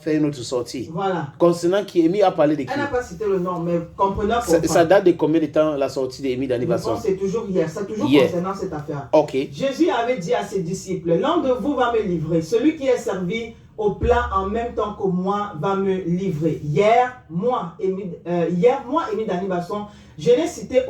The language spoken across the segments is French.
fait une autre sortie. Voilà. Concernant qui, Amy a parlé de qui? Elle n'a pas cité le nom, mais comprenant Ça date de combien de temps la sortie d'Amy Dani Je Basson? pense que c'est toujours hier. C'est toujours Hier. concernant cette affaire. Ok. Jésus avait dit à ses disciples, l'un de vous va me livrer. Celui qui est servi au plat en même temps que moi va me livrer. Hier, moi, Amy Dani Basson, je n'ai cité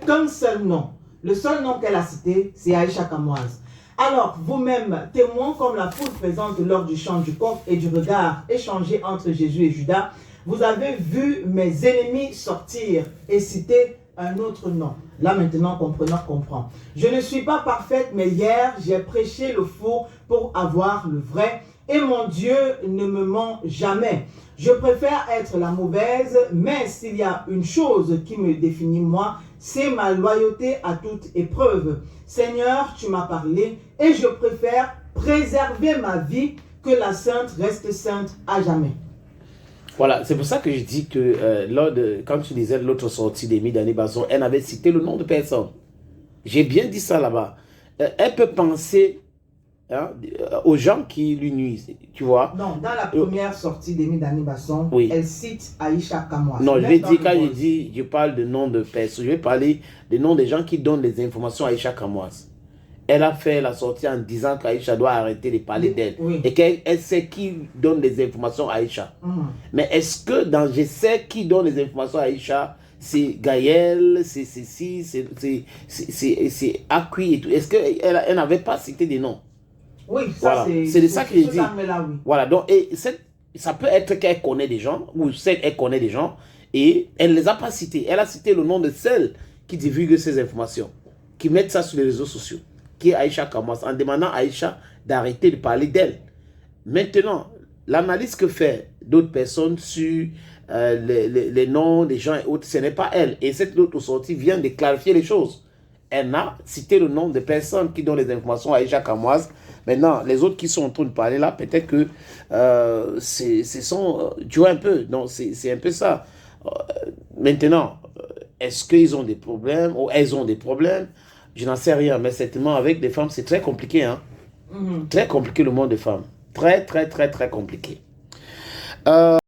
qu'un seul nom. Le seul nom qu'elle a cité, c'est Aïcha Kamoise. Alors, vous-même, témoins comme la foule présente lors du chant du coq et du regard échangé entre Jésus et Judas, vous avez vu mes ennemis sortir et citer un autre nom. Là maintenant, comprenant comprend. Je ne suis pas parfaite, mais hier, j'ai prêché le faux pour avoir le vrai. Et mon Dieu ne me ment jamais. Je préfère être la mauvaise, mais s'il y a une chose qui me définit moi, c'est ma loyauté à toute épreuve. Seigneur, tu m'as parlé et je préfère préserver ma vie que la sainte reste sainte à jamais. Voilà, c'est pour ça que je dis que quand tu disais l'autre sortie d'Amy Dani Basson, elle avait cité le nom de personne. J'ai bien dit ça là-bas. Elle peut penser aux gens qui lui nuisent, tu vois. Non, dans la première sortie d'Amy Dani Basson, oui. Elle cite Aïcha Kamoise. Non, je vais dire, quand je parle de nom de personne, je vais parler des noms des gens qui donnent des informations à Aïcha Kamoise. Elle a fait la sortie en disant qu'Aïcha doit arrêter de parler d'elle. Oui. Et qu'elle sait qui donne des informations à Aïcha. Mais est-ce que dans je sais qui donne les informations à Aïcha, c'est Gaël, c'est Akui et tout. Est-ce qu'elle n'avait pas cité des noms? Oui, ça voilà. C'est de ça que je dis. Là, oui. Voilà, donc ça peut être qu'elle connaît des gens, ou elle connaît des gens, et elle ne les a pas cités. Elle a cité le nom de celle qui divulgue ces informations, qui mettent ça sur les réseaux sociaux, qui est Aïcha Kamoise, en demandant à Aïcha d'arrêter de parler d'elle. Maintenant, l'analyse que fait d'autres personnes sur les noms des gens et autres, ce n'est pas elle. Et cette autre sortie vient de clarifier les choses. Elle a cité le nom de personnes qui donnent les informations à Aïcha Kamoise. Maintenant, les autres qui sont en train de parler là, peut-être que tu vois un peu, donc c'est un peu ça. Maintenant, est-ce qu'ils ont des problèmes ou elles ont des problèmes? Je n'en sais rien, mais certainement avec des femmes, c'est très compliqué. Hein? Très compliqué le monde des femmes. Très, très, très, très compliqué.